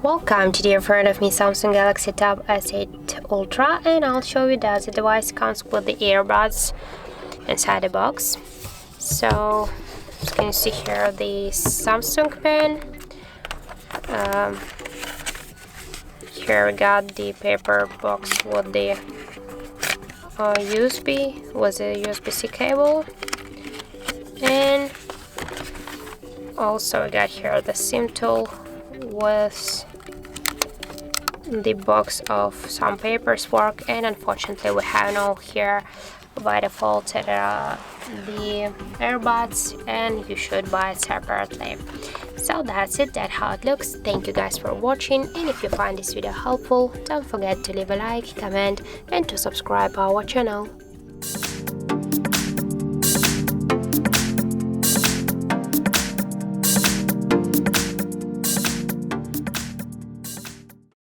Welcome today in front of me Samsung Galaxy Tab S8 Ultra, and I'll show you that the device comes with the earbuds inside the box. So as you can see here, the Samsung pen. Here we got the paper box with the USB with a USB-C cable, and also we got here the SIM tool with the box of some paperwork, and unfortunately we have no here by default the earbuds, and you should buy it separately. So that's it, that's how it looks. Thank you guys for watching, and if you find this video helpful, don't forget to leave a like, comment and to subscribe our channel.